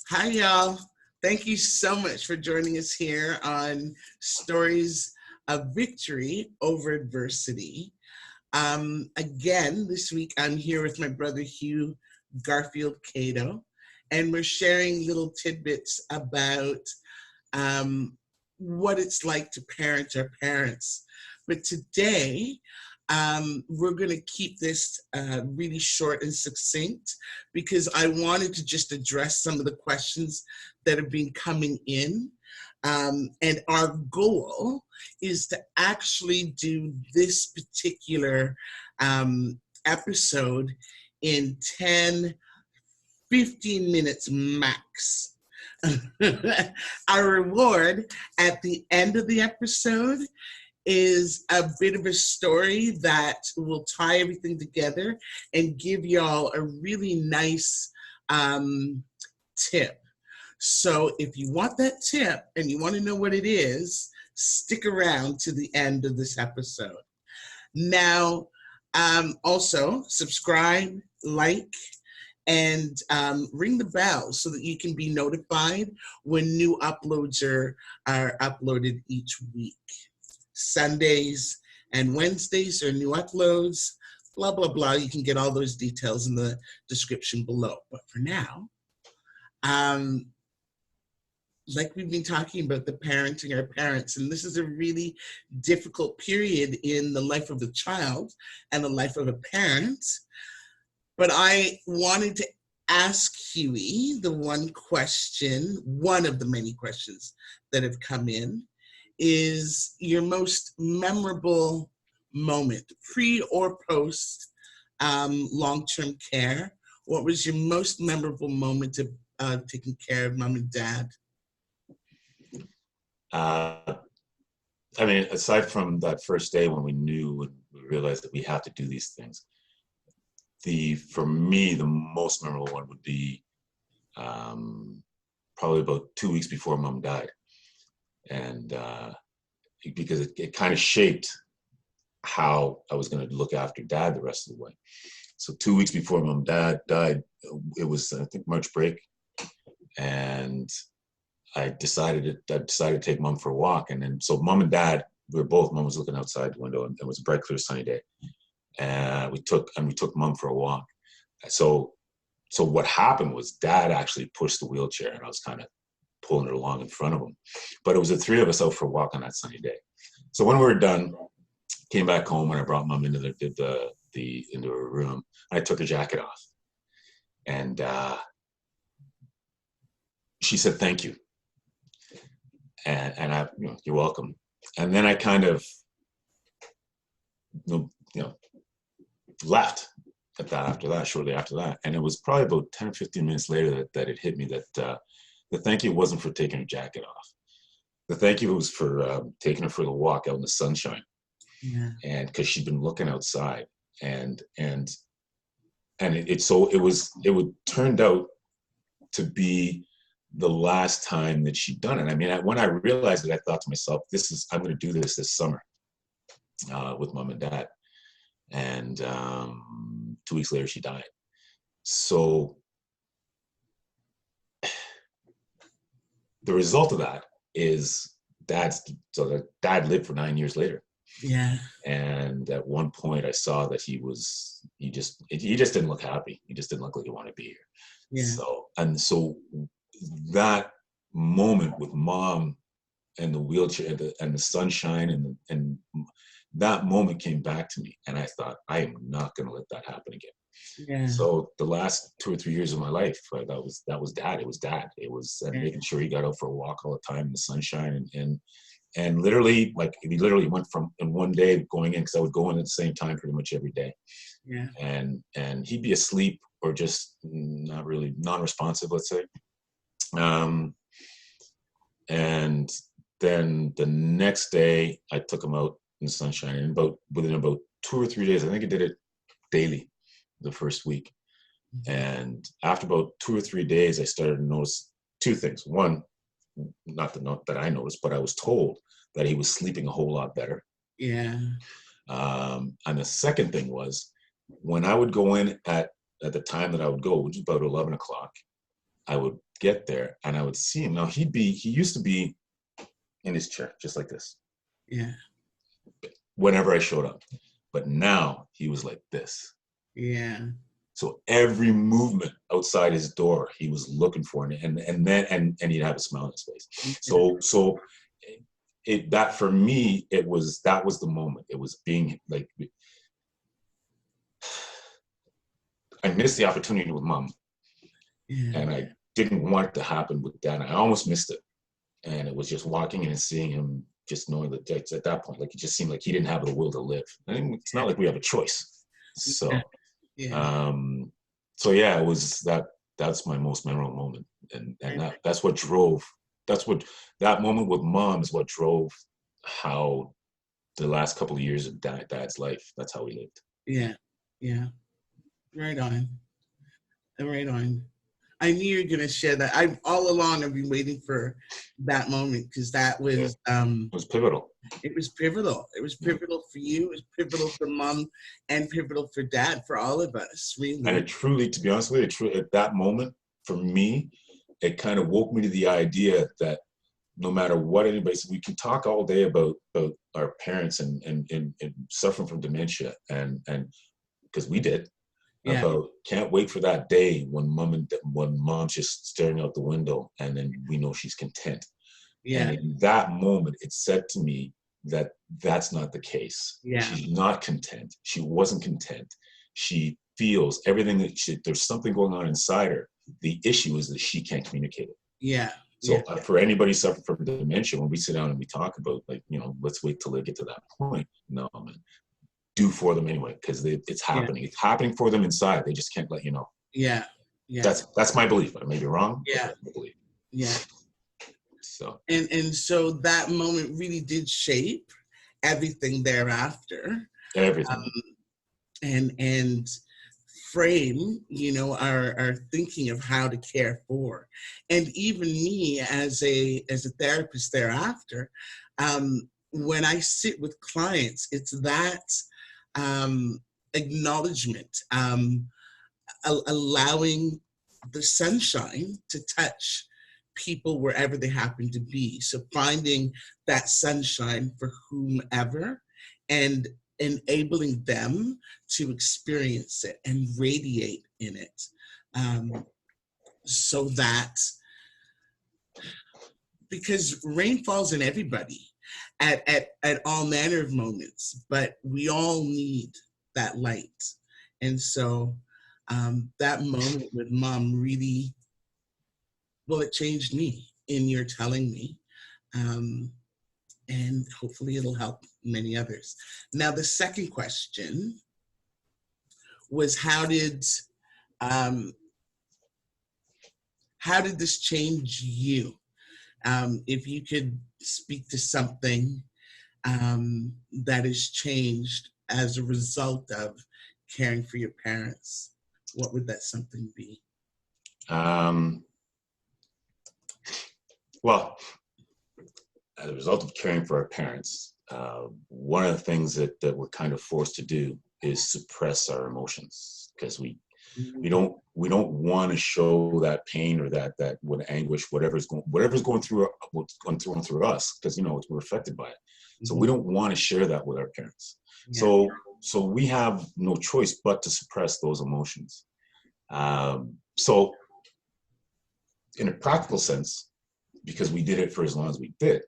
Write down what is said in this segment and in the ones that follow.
Hi, y'all. Thank you so much for joining us here on Stories of Victory over Adversity. Again, this week I'm here with my brother Hugh Garfield Cato, and we're sharing little tidbits about what it's like to parent our parents. But today, we're going to keep this really short and succinct because I wanted to just address some of the questions that have been coming in. And our goal is to actually do this particular episode in 10, 15 minutes max. Our reward at the end of the episode is a bit of a story that will tie everything together and give y'all a really nice tip. So if you want that tip and you want to know what it is, stick around to the end of this episode. Now, also subscribe, like, and ring the bell so that you can be notified when new uploads are uploaded each week. Sundays and Wednesdays are new uploads, blah, blah, blah. You can get all those details in the description below. But for now, like we've been talking about the parenting our parents, and this is a really difficult period in the life of the child and the life of a parent. But I wanted to ask Huey the one of the many questions that have come in, is your most memorable moment, pre or post long-term care? What was your most memorable moment of taking care of mom and dad? I mean, aside from that first day when we knew and we realized that we have to do these things, for me, the most memorable one would be probably about 2 weeks before mom died. And because it kind of shaped how I was going to look after dad the rest of the way. So 2 weeks before mom died, it was, I think, March break. And I decided to take mom for a walk. And then, so mom and dad, mom was looking outside the window, and it was a bright, clear, sunny day. And we took mom for a walk. So what happened was dad actually pushed the wheelchair, and I was kind of pulling her along in front of him. But it was the three of us out for a walk on that sunny day. So when we were done, came back home, and I brought mom into into her room. I took her jacket off, and she said, "Thank you." And I, "You're welcome." And then I kind of, left shortly after that. And it was probably about 10 or 15 minutes later that it hit me that the thank you wasn't for taking her jacket off. The thank you was for taking her for the walk out in the sunshine. Yeah. And because she'd been looking outside, and it turned out to be the last time that she'd done it. I mean, when I realized it, I thought to myself, I'm going to do this summer with mom and dad. And 2 weeks later, she died. So the result of that is dad lived for 9 years later. Yeah. And at one point I saw that he just didn't look happy. He just didn't look like he wanted to be here. Yeah. So that moment with mom and the wheelchair and the sunshine and that moment came back to me, and I thought, I am not going to let that happen again. Yeah. So the last 2 or 3 years of my life, that was dad. It was dad. It was making sure he got out for a walk all the time in the sunshine, and literally, he literally went from in one day going in, because I would go in at the same time pretty much every day. Yeah. And he'd be asleep or just not really non-responsive, let's say. And then the next day I took him out in the sunshine, and within about 2 or 3 days, I think I did it daily the first week. Mm-hmm. And after about 2 or 3 days, I started to notice two things. One, not that I noticed, but I was told that he was sleeping a whole lot better. Yeah. And the second thing was, when I would go in at the time that I would go, which was about 11 o'clock, I would get there and I would see him. Now he used to be in his chair, just like this. Yeah. Whenever I showed up. But now he was like this. Yeah. So every movement outside his door, he was looking for it, and he'd have a smile on his face. So that for me, that was the moment. It was being like, I missed the opportunity with mom, and I didn't want it to happen with dad. I almost missed it, and it was just walking in and seeing him, just knowing that at that point, like it just seemed like he didn't have the will to live. And it's not like we have a choice. So. Yeah. So yeah, it was that's my most memorable moment. And that's what drove, that moment with mom is what drove how the last couple of years of dad's life, that's how we lived. Yeah. Yeah. Right on. Right on. I knew you were going to share that. All along I've been waiting for that moment, because that was It was pivotal. It was pivotal. It was pivotal for you. It was pivotal for mom, and pivotal for dad, for all of us, really. And it truly, to be honest with you, at that moment, for me, it kind of woke me to the idea that no matter what anybody says, we can talk all day about our parents and suffering from dementia, and because we did, Yeah. about can't wait for that day when mom's just staring out the window and then we know she's content. Yeah. And in that moment, it said to me that that's not the case. Yeah. She's not content. She wasn't content. She feels everything there's something going on inside her. The issue is that she can't communicate it. Yeah. So for anybody suffering from dementia, when we sit down and we talk about, like, let's wait till they get to that point. No, man, do for them anyway, because it's happening. It's happening for them inside. They just can't let you know. Yeah. Yeah. That's my belief. I may be wrong. Yeah. But that's my belief. Yeah. So. And so that moment really did shape everything thereafter. Everything. And frame, our thinking of how to care for. And even me as a therapist thereafter, when I sit with clients, it's that acknowledgement, allowing the sunshine to touch people wherever they happen to be. So finding that sunshine for whomever and enabling them to experience it and radiate in it, so that, because rain falls in everybody at all manner of moments, but we all need that light. And so that moment with mom really, well, it changed me in your telling me. And hopefully it'll help many others. Now, the second question was, how did this change you? If you could speak to something that has changed as a result of caring for your parents, what would that something be? Well, as a result of caring for our parents, one of the things that we're kind of forced to do is suppress our emotions, because we don't want to show that pain or that what anguish, whatever's going through us, because we're affected by it. So we don't want to share that with our parents. Yeah. So we have no choice but to suppress those emotions. So in a practical sense, because we did it for as long as we did,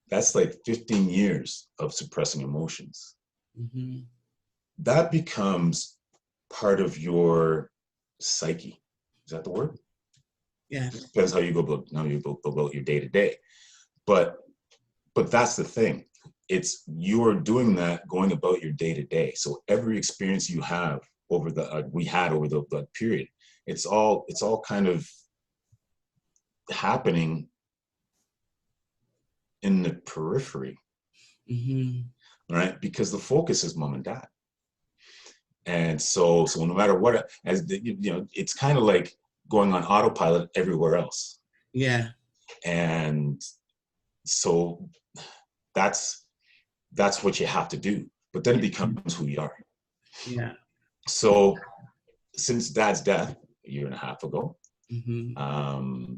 that's like 15 years of suppressing emotions. Mm-hmm. That becomes part of your psyche. Is that the word? Yeah. It depends how you go about your day to day. But that's the thing. It's you're doing that, going about your day to day. So every experience you have over we had over the period, it's all kind of happening in the periphery, right? Because the focus is mom and dad. And so no matter what, it's kind of like going on autopilot everywhere else. Yeah. And so that's what you have to do. But then it becomes who you are. Yeah. So since dad's death a year and a half ago, Mm-hmm.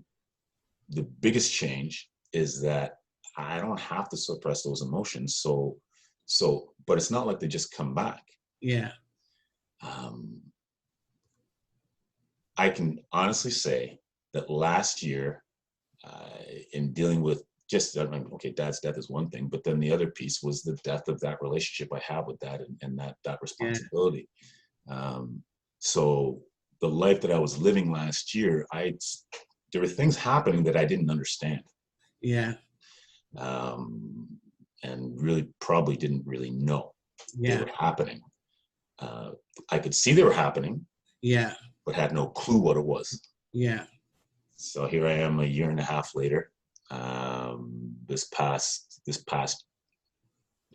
The biggest change is that I don't have to suppress those emotions. But it's not like they just come back. Yeah. Um, I can honestly say that last year, in dealing with just, I mean, okay, dad's death is one thing, but then the other piece was the death of that relationship I have with dad, and that Yeah. responsibility. Um, so the life that I was living last year, there were things happening that I didn't understand, Yeah. um, and really probably didn't really know they Yeah. were happening. Uh, I could see they were happening, Yeah. but had no clue what it was. Yeah. So here I am a year and a half later. This past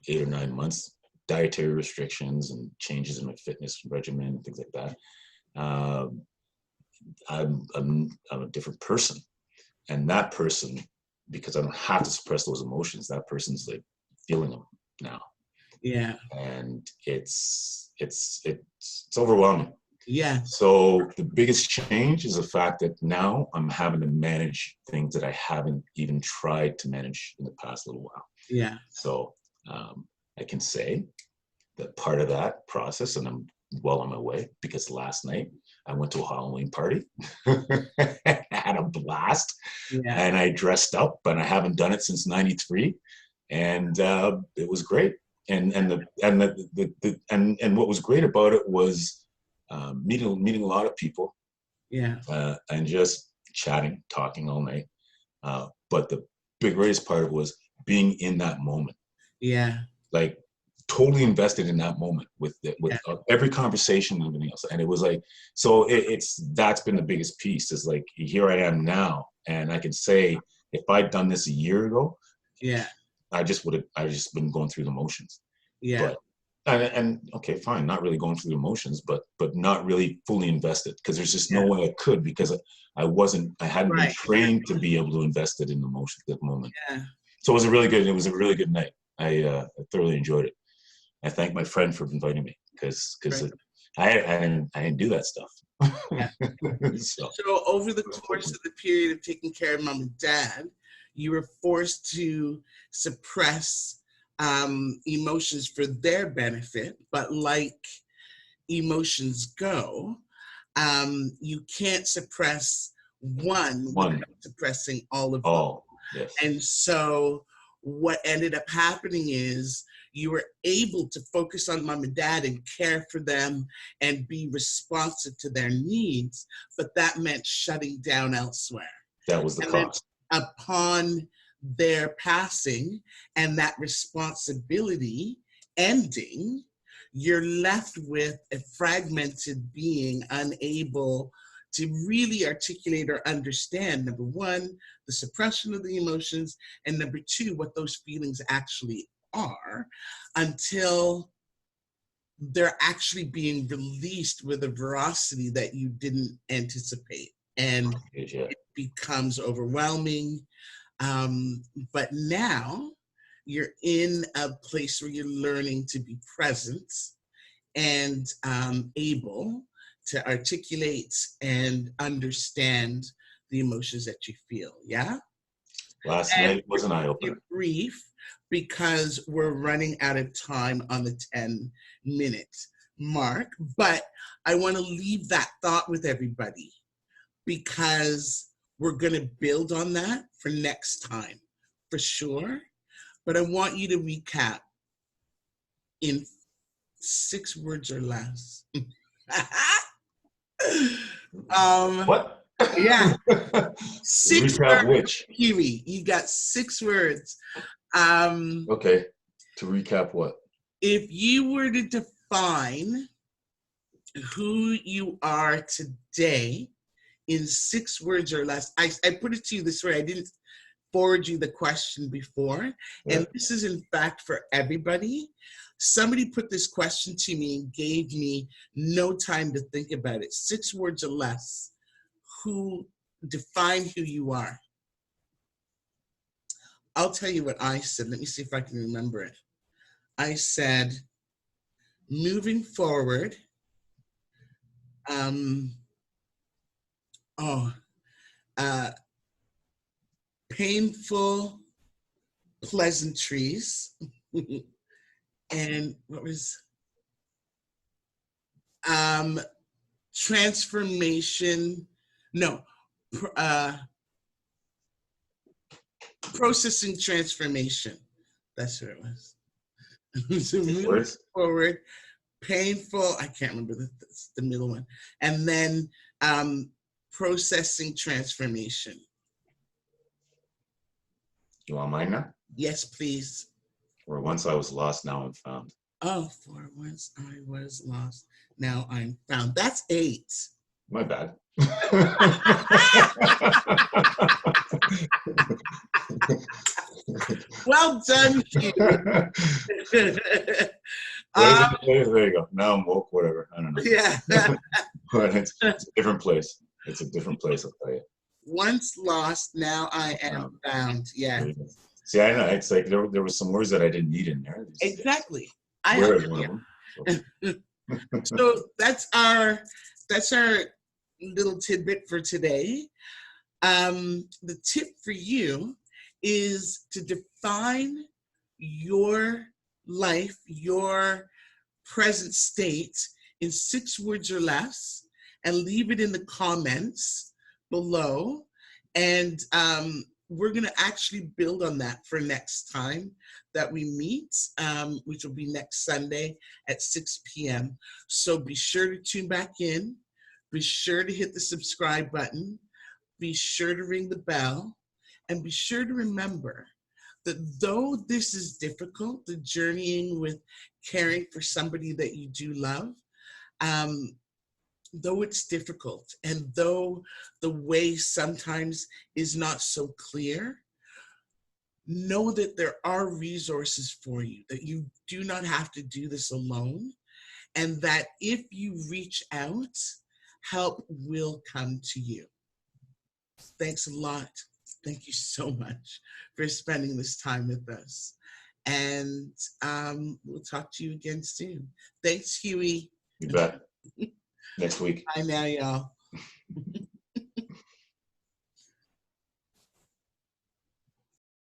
8 or 9 months, dietary restrictions and changes in my fitness regimen and things like that. Um, I'm a different person, and that person, because I don't have to suppress those emotions, that person's like feeling them now, Yeah. and it's overwhelming. Yes. So the biggest change is the fact that now I'm having to manage things that I haven't even tried to manage in the past little while. Yeah. So I can say that part of that process, and I'm well on my way, because last night I went to a Halloween party, had a blast, Yeah. and I dressed up, and I haven't done it since '93, and it was great. And what was great about it was meeting a lot of people, Yeah. and just chatting, talking all night. But the greatest part was being in that moment, Yeah. like totally invested in that moment with Yeah. every conversation and everything else. And it was like, so it's that's been the biggest piece. Is like, here I am now, and I can say, if I'd done this a year ago, Yeah. I just been going through the motions. Yeah. But and okay, fine, not really going through the motions, but not really fully invested, because there's just no Yeah. way I could, because I hadn't been Right. trained to be able to invest it in the motion at that moment. Yeah. So it was a really good night. I thoroughly enjoyed it. I thank my friend for inviting me, because Right. I didn't do that stuff. Yeah. So So over the course of the period of taking care of mom and dad, you were forced to suppress emotions for their benefit, but like emotions go, you can't suppress one one, without suppressing all of them. oh yes, And so what ended up happening is you were able to focus on mom and dad and care for them and be responsive to their needs, but that meant shutting down elsewhere. that was the And then cost. upon their passing and that responsibility ending, you're left with a fragmented being unable to really articulate or understand, number one, the suppression of the emotions, and number two, what those feelings actually are, until they're actually being released with a veracity that you didn't anticipate. And Yeah, it becomes overwhelming. Um, but now you're in a place where you're learning to be present and able to articulate and understand the emotions that you feel. Yeah. last And night was an eye be opener. brief because we're running out of time on the 10-minute mark. But I want to leave that thought with everybody because we're going to build on that for next time for sure. But I want you to recap in 6 words or less. um, What? yeah, 6 Recap words, which? Kiwi. You got 6 words. Um, Okay. To recap what? if you were to define who you are today in 6 words or less, I put it to you this way. I didn't forward you the question before, Yeah. and this is in fact for everybody. Somebody put this question to me and gave me no time to think about it. 6 words or less. Who define who you are? I'll tell you what I said. Let me see if I can remember it. I said, moving forward, um, oh, uh, painful pleasantries, and what was um, transformation? No, processing transformation. That's what it was. So moving Words? forward, painful. I can't remember the middle one, and then processing transformation. You want mine now? Yes, please. Where once I was lost, now I'm found. Oh, for once I was lost, now I'm found. That's 8. My bad. Well done, Hugh. There you go. Now I'm woke, whatever. I don't know. Yeah. But it's a different place. It's a different place, I'll tell you. Once lost, now I am found. Yeah. See, I know. It's like there was some words that I didn't need in there. Exactly. Where is one of them? So that's our little tidbit for today. The tip for you is to define your life, your present state in 6 words or less, and leave it in the comments below. And we're going to actually build on that for next time that we meet, which will be next Sunday at 6 p.m. So be sure to tune back in. Be sure to hit the subscribe button. Be sure to ring the bell. And be sure to remember that though this is difficult, the journeying with caring for somebody that you do love, though it's difficult and though the way sometimes is not so clear, know that there are resources for you, that you do not have to do this alone, and that if you reach out, help will come to you. Thanks a lot. Thank you so much for spending this time with us. And we'll talk to you again soon. Thanks, Hughie. You bet. Next week. Bye now, y'all.